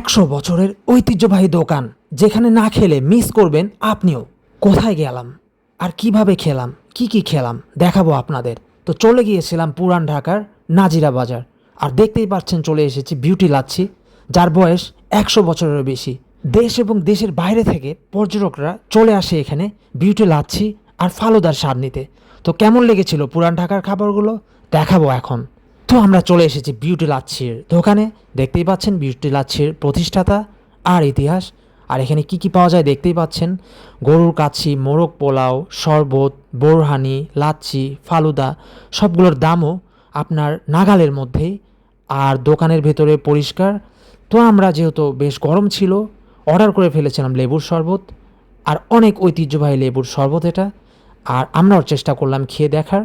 100 বছরের ঐতিহ্যবাহী দোকান, যেখানে না খেলে মিস করবেন আপনিও। কোথায় গেলাম আর কিভাবে খেলাম, কি খেলাম দেখাবো আপনাদের। তো চলে গিয়েছিলাম পুরান ঢাকার নাজিরা বাজার। আর দেখতেই পাচ্ছেন চলে এসেছি বিউটি লাচ্ছি, যার বয়স 100 বছরেরও বেশি। দেশ এবং দেশের বাইরে থেকে পর্যটকরা চলে আসে এখানে বিউটি লাচ্ছি আর ফালুদার স্বাদ নিতে। তো কেমন লেগেছিল পুরান ঢাকার খাবারগুলো দেখাবো এখন। তো আমরা চলে এসেছি বিউটি লাচ্ছির দোকানে। দেখতেই পাচ্ছেন বিউটি লাচ্ছির প্রতিষ্ঠাতা আর ইতিহাস। আর এখানে কি পাওয়া যায় দেখতেই পাচ্ছেন, গরুর কাচ্ছি, মোরগ পোলাও, শরবত, বোরহানি, লাচ্ছি, ফালুদা, সবগুলোর দামও আপনার নাগালের মধ্যেই। আর দোকানের ভেতরে পরিষ্কার। তো আমরা যেহেতু বেশ গরম ছিল, অর্ডার করে ফেলেছিলাম লেবুর শরবত, আর অনেক ঐতিহ্যবাহী লেবুর শরবত এটা। আর আমরাও চেষ্টা করলাম খেয়ে দেখার,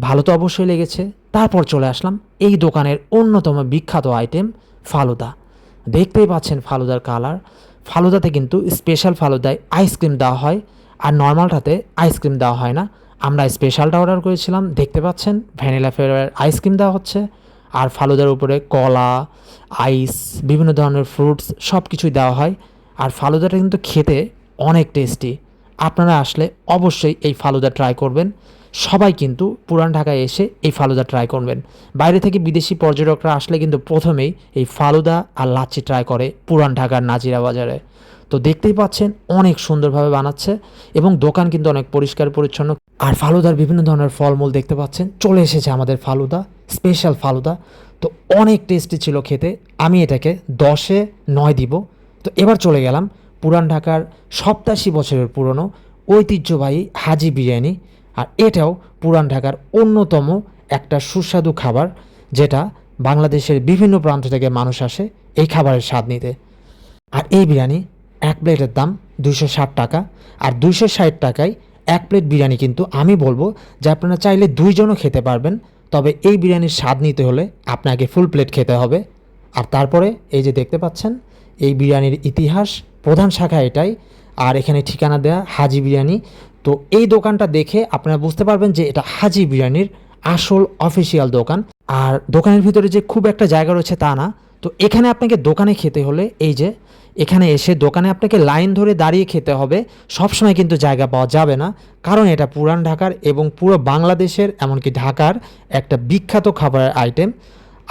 ভালো তো অবশ্যই লেগেছে। তারপর চলে আসলাম এই দোকানের অন্যতম বিখ্যাত আইটেম ফালুদা। দেখতেই পাচ্ছেন ফালুদার কালার। ফালুদাতে কিন্তু স্পেশাল ফালুদায় আইসক্রিম দেওয়া হয়, আর নর্মালটাতে আইসক্রিম দেওয়া হয় না। আমরা স্পেশালটা অর্ডার করেছিলাম, দেখতে পাচ্ছেন ভ্যানিলা ফ্লেভারের আইসক্রিম দেওয়া হচ্ছে। আর ফালুদার উপরে কলা, আইস, বিভিন্ন ধরনের ফ্রুটস সব কিছুই দেওয়া হয়। আর ফালুদাটা কিন্তু খেতে অনেক টেস্টি। আপনারা আসলে অবশ্যই এই ফালুদা ট্রাই করবেন। সবাই কিন্তু পুরান ঢাকায় এসে এই ফালুদা ট্রাই করবেন। বাইরে থেকে বিদেশি পর্যটকরা আসলে কিন্তু প্রথমেই এই ফালুদা আর লাচ্ছি ট্রাই করে পুরান ঢাকার নাজিরা বাজারে। তো দেখতেই পাচ্ছেন অনেক সুন্দরভাবে বানাচ্ছে, এবং দোকান কিন্তু অনেক পরিষ্কার পরিচ্ছন্ন। আর ফালুদার বিভিন্ন ধরনের ফলমূল দেখতে পাচ্ছেন চলে এসেছে আমাদের ফালুদা, স্পেশাল ফালুদা। তো অনেক টেস্টি ছিল খেতে, আমি এটাকে 10-এ 9 দিব। তো এবার চলে গেলাম পুরান ঢাকার 87 বছরের পুরনো ঐতিহ্যবাহী হাজি বিরিয়ানি। আর এটাও পুরান ঢাকার অন্যতম একটা সুস্বাদু খাবার, যেটা বাংলাদেশের বিভিন্ন প্রান্ত থেকে মানুষ আসে এই খাবারের স্বাদ নিতে। আর এই বিরিয়ানি এক প্লেটের দাম 260 টাকা। আর 260 টাকায় এক প্লেট বিরিয়ানি কিন্তু আমি বলবো যে আপনারা চাইলে 2 জনও খেতে পারবেন। তবে এই বিরিয়ানির স্বাদ নিতে হলে আপনাকে ফুল প্লেট খেতে হবে। আর তারপরে এই যে দেখতে পাচ্ছেন এই বিরিয়ানির ইতিহাস, প্রধান শাখা এটাই। আর এখানে ঠিকানা দেয়া হাজি বিরিয়ানি। তো এই দোকানটা দেখে আপনারা বুঝতে পারবেন যে এটা হাজি বিরিয়ানির আসল অফিসিয়াল দোকান। আর দোকানের ভিতরে যে খুব একটা জায়গা রয়েছে তা না। তো এখানে আপনাকে দোকানে খেতে হলে এই যে এখানে এসে দোকানে আপনাকে লাইন ধরে দাঁড়িয়ে খেতে হবে। সবসময় কিন্তু জায়গা পাওয়া যাবে না, কারণ এটা পুরান ঢাকার এবং পুরো বাংলাদেশের এমনকি ঢাকার একটা বিখ্যাত খাবারের আইটেম।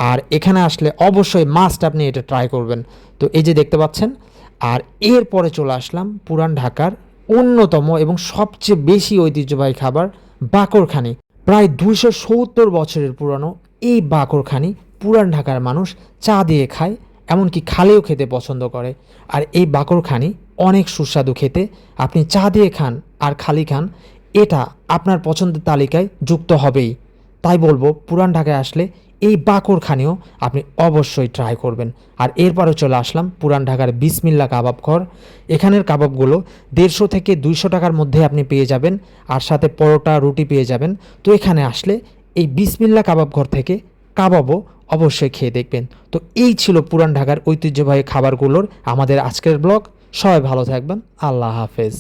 আর এখানে আসলে অবশ্যই মাস্ট আপনি এটা ট্রাই করবেন। তো এই যে দেখতে পাচ্ছেন। আর এরপরে চলে আসলাম পুরান ঢাকার অন্যতম এবং সবচেয়ে বেশি ঐতিহ্যবাহী খাবার বাকরখানি। প্রায় 270 বছরের পুরানো এই বাকরখানি পুরান ঢাকার মানুষ চা দিয়ে খায়, এমনকি খালেও খেতে পছন্দ করে। আর এই বাকরখানি অনেক সুস্বাদু খেতে। আপনি চা দিয়ে খান আর খালি খান, এটা আপনার পছন্দের তালিকায় যুক্ত হবেই। তাই বলবো পুরান ঢাকায় আসলে এই বাকরখানিও আপনি অবশ্যই ট্রাই করবেন। আর এরপরে চলে আসলাম পুরান ঢাকার বিসমিল্লা কাবাব ঘর। এখানের কাবাবগুলো 150 থেকে 200 টাকার মধ্যে আপনি পেয়ে যাবেন, আর সাথে পরোটা রুটি পেয়ে যাবেন। তো এখানে আসলে এই বিসমিল্লা কাবাব ঘর থেকে কাবাবও অবশ্যই খেয়ে দেখবেন। তো এই ছিল পুরান ঢাকার ঐতিহ্যবাহী খাবারগুলোর আমাদের আজকের ব্লগ। সবাই ভালো থাকবেন, আল্লাহ হাফেজ।